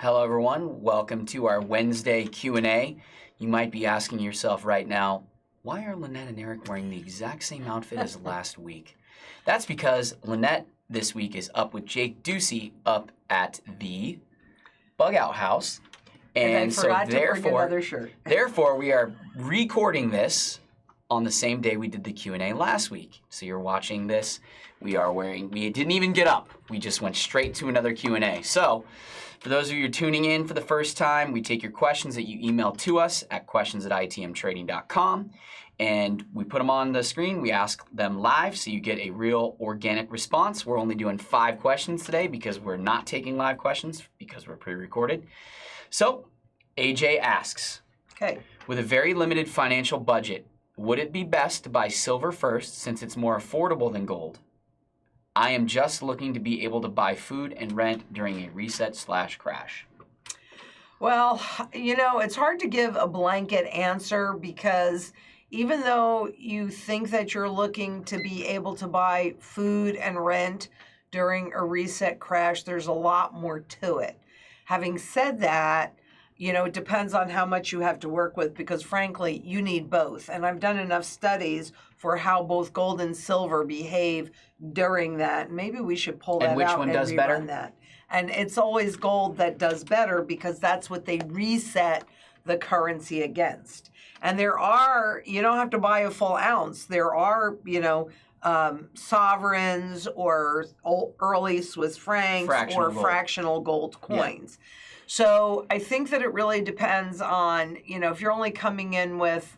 Hello everyone, welcome to our Wednesday Q&A. You might be asking yourself right now, why are Lynette and Eric wearing the exact same outfit as last week? That's because Lynette this week is up with Jake Ducey up at the Bug Out House. And I forgot to bring another shirt. Therefore, we are recording this on the same day we did the Q&A last week. So you're watching this, we didn't even get up. We just went straight to another Q&A. So, for those of you tuning in for the first time, we take your questions that you email to us at questions@itmtrading.com, and we put them on the screen. We ask them live, so you get a real organic response. We're only doing 5 questions today because we're not taking live questions because we're pre-recorded. So, AJ asks, Okay. With a very limited financial budget, would it be best to buy silver first since it's more affordable than gold? I am just looking to be able to buy food and rent during a reset/crash. Well, it's hard to give a blanket answer because even though you think that you're looking to be able to buy food and rent during a reset crash, there's a lot more to it. Having said that, it depends on how much you have to work with because, frankly, you need both. And I've done enough studies for how both gold and silver behave during that. Maybe we should pull that out and rerun that. And which one does better? That. And it's always gold that does better because that's what they reset the currency against. And you don't have to buy a full ounce. There are, sovereigns or early Swiss francs or fractional gold coins. Yeah. So I think that it really depends on, if you're only coming in with,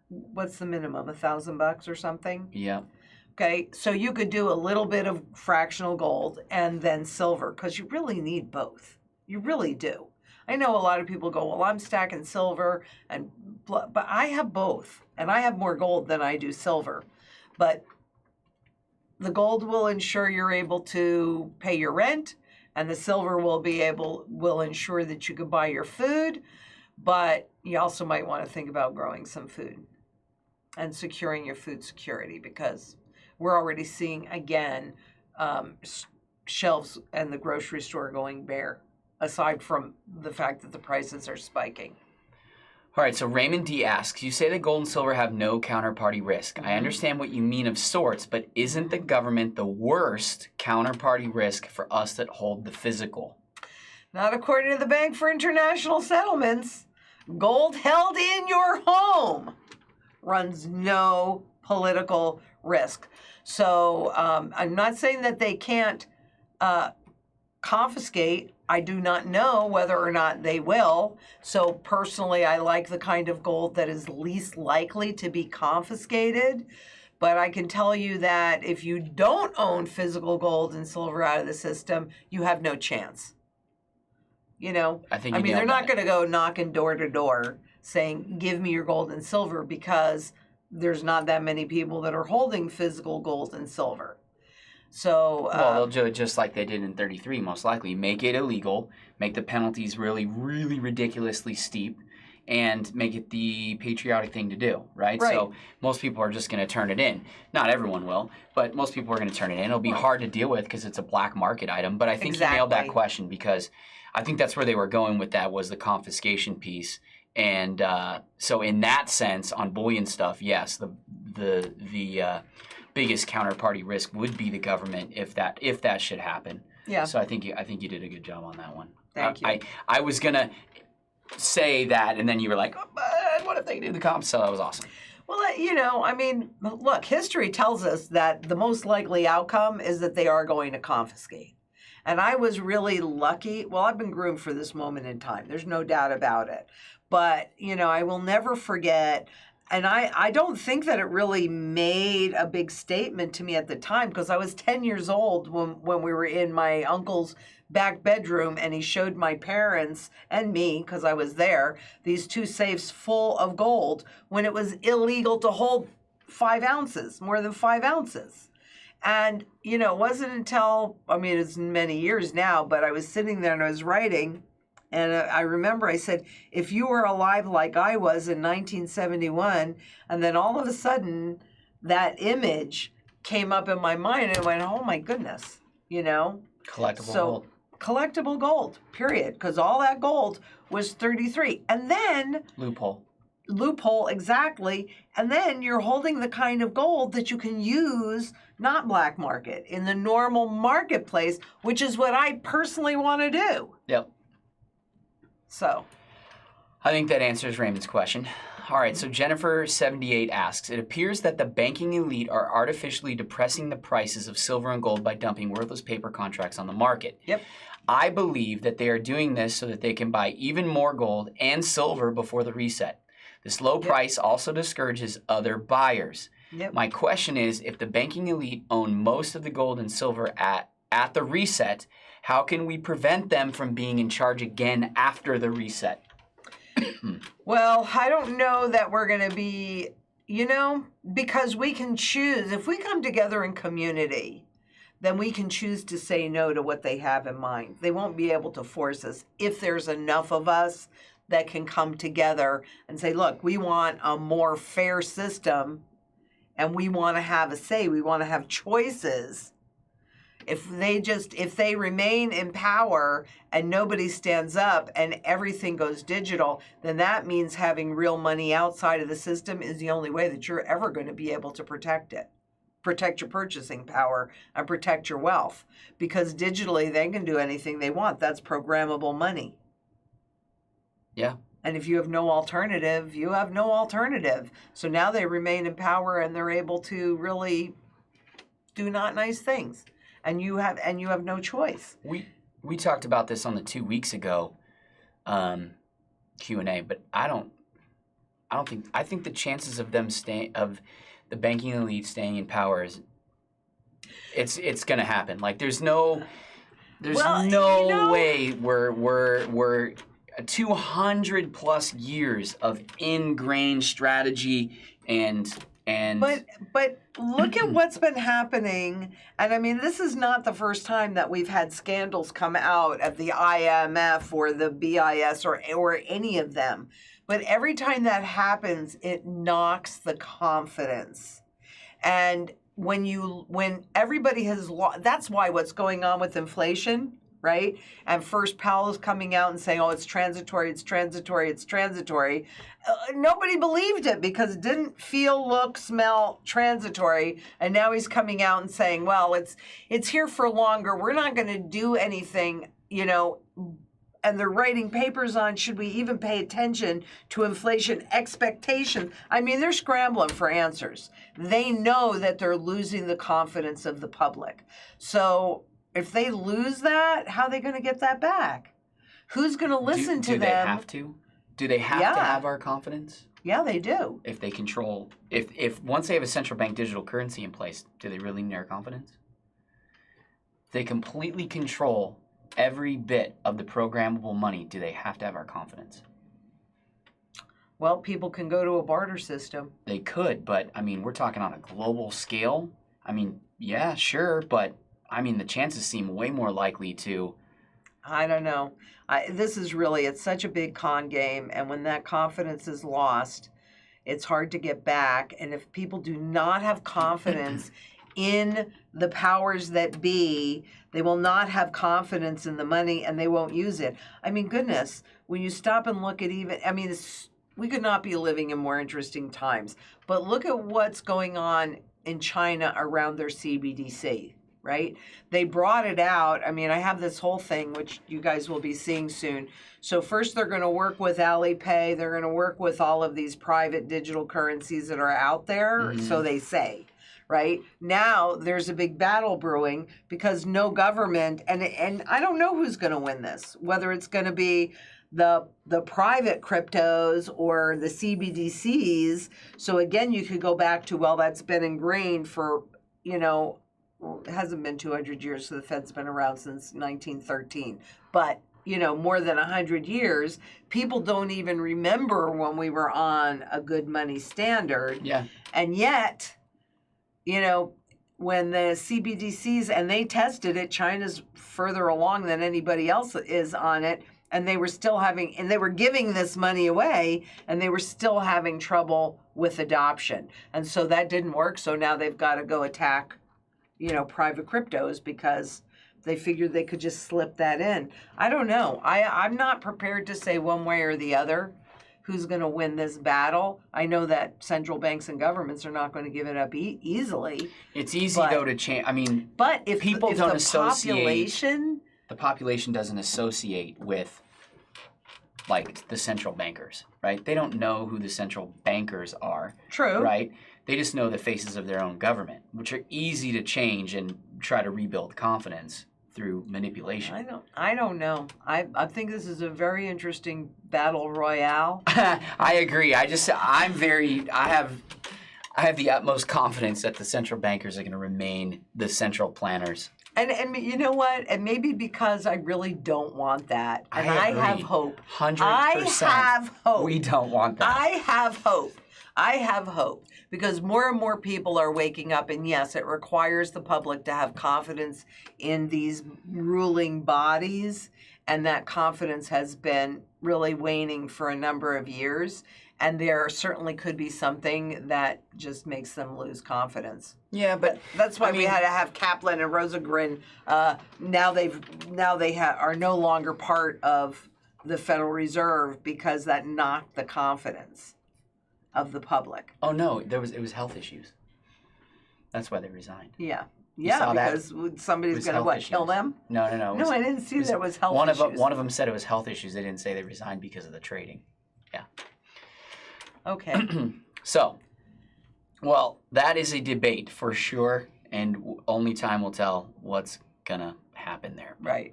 what's the minimum, $1,000 or something? Yeah. Okay, so you could do a little bit of fractional gold and then silver because you really need both. You really do. I know a lot of people go, well, I'm stacking silver, but I have both, and I have more gold than I do silver. But the gold will ensure you're able to pay your rent, and the silver will ensure that you can buy your food, but you also might want to think about growing some food and securing your food security because we're already seeing, again, shelves and the grocery store going bare, aside from the fact that the prices are spiking. All right, so Raymond D asks, you say that gold and silver have no counterparty risk. Mm-hmm. I understand what you mean of sorts, but isn't the government the worst counterparty risk for us that hold the physical? Not according to the Bank for International Settlements. Gold held in your home runs no political risk. So I'm not saying that they can't confiscate. I do not know whether or not they will. So personally, I like the kind of gold that is least likely to be confiscated. But I can tell you that if you don't own physical gold and silver out of the system, you have no chance. They're not going to go knocking door to door saying, give me your gold and silver because there's not that many people that are holding physical gold and silver. So they'll do it just like they did in 33, most likely. Make it illegal, make the penalties really, really ridiculously steep, and make it the patriotic thing to do, right? So most people are just going to turn it in. Not everyone will, but most people are going to turn it in. It'll be hard to deal with because it's a black market item. But I think you nailed that question because I think that's where they were going with that was the confiscation piece. And so in that sense, on bullion stuff, yes, the biggest counterparty risk would be the government if that should happen. Yeah. So I think you did a good job on that one. Thank you. I was gonna say that, and then you were like, oh, but what if they do the comp? So that was awesome. Well, look, history tells us that the most likely outcome is that they are going to confiscate. And I was really lucky. Well, I've been groomed for this moment in time. There's no doubt about it. But, I will never forget. And I don't think that it really made a big statement to me at the time because I was 10 years old when we were in my uncle's back bedroom and he showed my parents and me, because I was there, these 2 safes full of gold when it was illegal to hold 5 ounces, more than 5 ounces. And, it wasn't until, it's many years now, but I was sitting there and I was writing. And I remember I said, if you were alive like I was in 1971, and then all of a sudden that image came up in my mind and I went, oh my goodness, Collectible gold. collectible gold, period, because all that gold was 33. And then loophole, exactly. And then you're holding the kind of gold that you can use, not black market, in the normal marketplace, which is what I personally want to do. Yep. So I think that answers Raymond's question. All right, so Jennifer78 asks, it appears that the banking elite are artificially depressing the prices of silver and gold by dumping worthless paper contracts on the market. Yep. I believe that they are doing this so that they can buy even more gold and silver before the reset. This low price also discourages other buyers. Yep. My question is, if the banking elite own most of the gold and silver at the reset, how can we prevent them from being in charge again after the reset? Well, I don't know that we're going to be, because we can choose. If we come together in community, then we can choose to say no to what they have in mind. They won't be able to force us if there's enough of us that can come together and say, look, we want a more fair system and we want to have a say. We want to have choices. If they remain in power and nobody stands up and everything goes digital, then that means having real money outside of the system is the only way that you're ever going to be able to protect it. Protect your purchasing power and protect your wealth. Because digitally, they can do anything they want. That's programmable money. Yeah. And if you have no alternative, you have no alternative. So now they remain in power and they're able to really do not nice things. And you have no choice. We talked about this on the 2 weeks ago Q&A, but I think the chances of them the banking elite staying in power it's going to happen. Like there's no way we're 200 plus years of ingrained strategy and But look at what's been happening. And I mean, this is not the first time that we've had scandals come out of the IMF or the BIS or any of them. But every time that happens, it knocks the confidence. And when everybody has lost, that's why what's going on with inflation, right? And first Powell's coming out and saying, oh, it's transitory, it's transitory, it's transitory. Nobody believed it because it didn't feel, look, smell transitory. And now he's coming out and saying, well, it's here for longer. We're not going to do anything, and they're writing papers on should we even pay attention to inflation expectations. I mean, they're scrambling for answers. They know that they're losing the confidence of the public. So if they lose that, how are they going to get that back? Who's going to listen to them? Do they have to? Do they have to have our confidence? Yeah, they do. If they control, if once they have a central bank digital currency in place, do they really need our confidence? They completely control every bit of the programmable money. Do they have to have our confidence? Well, people can go to a barter system. They could, but I mean, we're talking on a global scale. I mean, yeah, sure, but I mean, the chances seem way more likely to. I don't know. It's such a big con game. And when that confidence is lost, it's hard to get back. And if people do not have confidence in the powers that be, they will not have confidence in the money and they won't use it. I mean, goodness, when you stop and look at we could not be living in more interesting times. But look at what's going on in China around their CBDC. Right? They brought it out. I mean, I have this whole thing, which you guys will be seeing soon. So first they're going to work with Alipay. They're going to work with all of these private digital currencies that are out there, so they say. Right? Now there's a big battle brewing because no government, and I don't know who's going to win this, whether it's going to be the private cryptos or the CBDCs. So again, you could go back to, well, that's been ingrained for, well, it hasn't been 200 years, so the Fed's been around since 1913. But, more than 100 years, people don't even remember when we were on a good money standard. Yeah. And yet, when the CBDCs, and they tested it, China's further along than anybody else is on it, and they were giving this money away, and they were still having trouble with adoption. And so that didn't work, so now they've got to go attack private cryptos because They figured they could just slip that in. I don't know. I'm not prepared to say one way or the other who's going to win this battle. I know that central banks and governments are not going to give it up easily. It's easy, though, to change. I mean, but if people don't associate... population... The population doesn't associate with, like, the central bankers, right? They don't know who the central bankers are. True. Right? They just know the faces of their own government, which are easy to change and try to rebuild confidence through manipulation. I don't know. I think this is a very interesting battle royale. I agree. I have the utmost confidence that the central bankers are going to remain the central planners. And you know what? And maybe because I really don't want that. And I have hope. 100%. I have hope. We don't want that. I have hope. I have hope. Because more and more people are waking up, and yes, it requires the public to have confidence in these ruling bodies, and that confidence has been really waning for a number of years, and there certainly could be something that just makes them lose confidence. Yeah, but that's why we had to have Kaplan and Rosengren. Now they are no longer part of the Federal Reserve because that knocked the confidence of the public. Oh no, it was health issues. That's why they resigned. Yeah, because somebody's going to kill them? No. No, I didn't see that it was health issues. One of them said it was health issues. They didn't say they resigned because of the trading. Yeah. Okay. So, well, that is a debate for sure, and only time will tell what's gonna happen there. Right.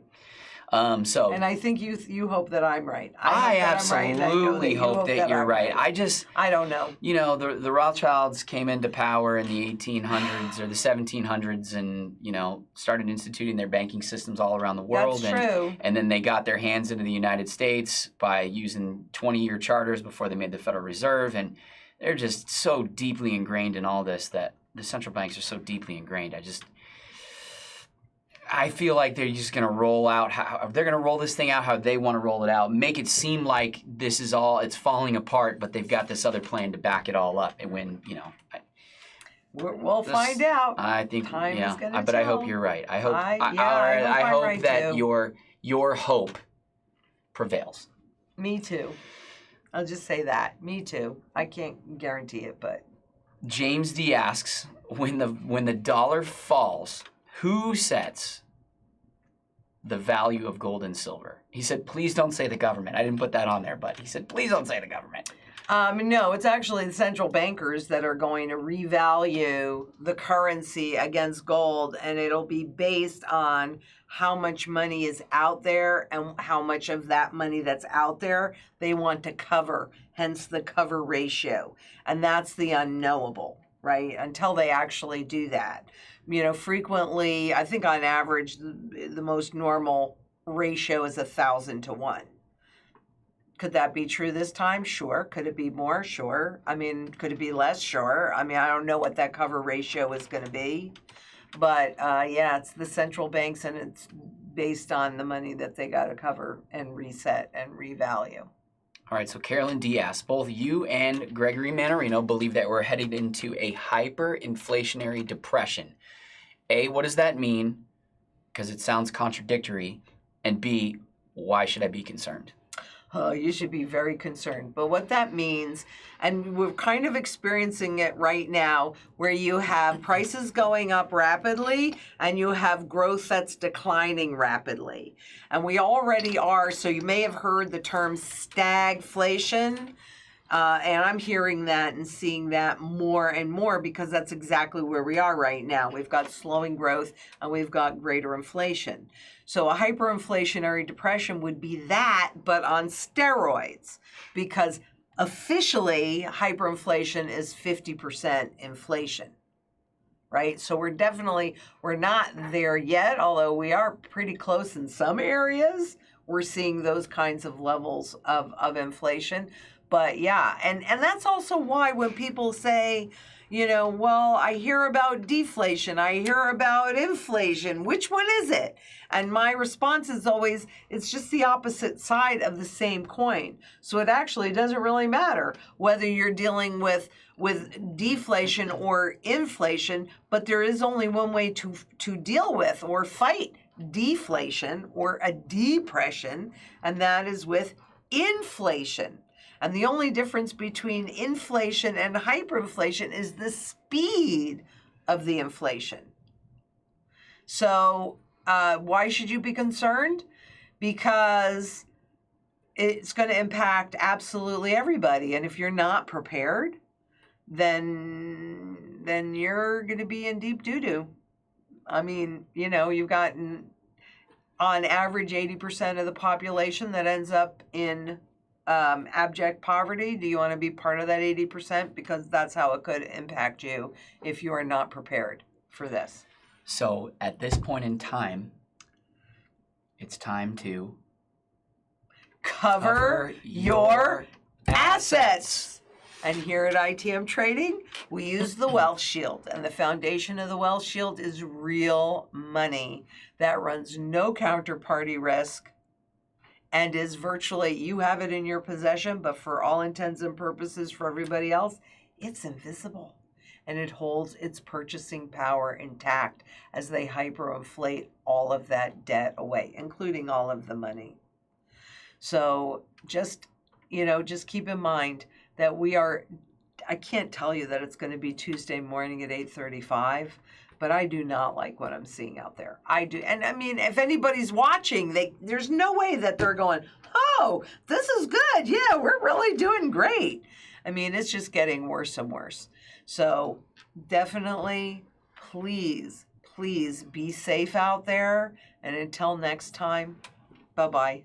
So, and I think you hope that I'm right. I absolutely hope that you're right. I don't know. You know, the Rothschilds came into power in the 1800s or the 1700s, and started instituting their banking systems all around the world. That's true. And then they got their hands into the United States by using 20-year charters before they made the Federal Reserve, and they're just so deeply ingrained in all this that the central banks are so deeply ingrained. I feel like they're just going to they're going to roll this thing out how they want to roll it out, make it seem like this is it's falling apart, but they've got this other plan to back it all up. And when, we'll find out. I think, Time is gonna but I tell. hope you're right. I hope, I hope right that too. your hope prevails. Me too. I'll just say that. Me too. I can't guarantee it, but. James D asks, when the dollar falls, who sets the value of gold and silver? He said, please don't say the government. I didn't put that on there, but he said, please don't say the government. No, it's actually the central bankers that are going to revalue the currency against gold, and it'll be based on how much money is out there and how much of that money that's out there they want to cover, hence the cover ratio. And that's the unknowable, right? Until they actually do that. Frequently, I think on average, the most normal ratio is 1,000 to 1. Could that be true this time? Sure. Could it be more? Sure. I mean, could it be less? Sure. I mean, I don't know what that cover ratio is going to be. But, it's the central banks, and it's based on the money that they got to cover and reset and revalue. All right, so Carolyn D asks, both you and Gregory Manarino believe that we're headed into a hyperinflationary depression. A, what does that mean? Because it sounds contradictory. And B, why should I be concerned? Oh, you should be very concerned. But what that means, and we're kind of experiencing it right now, where you have prices going up rapidly and you have growth that's declining rapidly. And we already are, so you may have heard the term stagflation. And I'm hearing that and seeing that more and more because that's exactly where we are right now. We've got slowing growth and we've got greater inflation. So a hyperinflationary depression would be that, but on steroids, because officially hyperinflation is 50% inflation, right? So we're not there yet, although we are pretty close in some areas. We're seeing those kinds of levels of inflation. But yeah, and that's also why when people say, well, I hear about deflation, I hear about inflation, which one is it? And my response is always, it's just the opposite side of the same coin. So it actually doesn't really matter whether you're dealing with deflation or inflation, but there is only one way to deal with or fight deflation or a depression, and that is with inflation. And the only difference between inflation and hyperinflation is the speed of the inflation. So why should you be concerned? Because it's going to impact absolutely everybody. And if you're not prepared, then you're going to be in deep doo-doo. I mean, you know, you've got on average 80% of the population that ends up in abject poverty. Do you want to be part of that 80%? Because that's how it could impact you if you are not prepared for this. So at this point in time, it's time to cover your assets. And here at ITM Trading, we use the Wealth Shield. And the foundation of the Wealth Shield is real money that runs no counterparty risk and is virtually, you have it in your possession, but for all intents and purposes for everybody else, it's invisible. And it holds its purchasing power intact as they hyperinflate all of that debt away, including all of the money. So just keep in mind that I can't tell you that it's going to be Tuesday morning at 8:35, but I do not like what I'm seeing out there. I do. And I mean, if anybody's watching, there's no way that they're going, oh, this is good. Yeah, we're really doing great. I mean, it's just getting worse and worse. So definitely, please be safe out there. And until next time, bye-bye.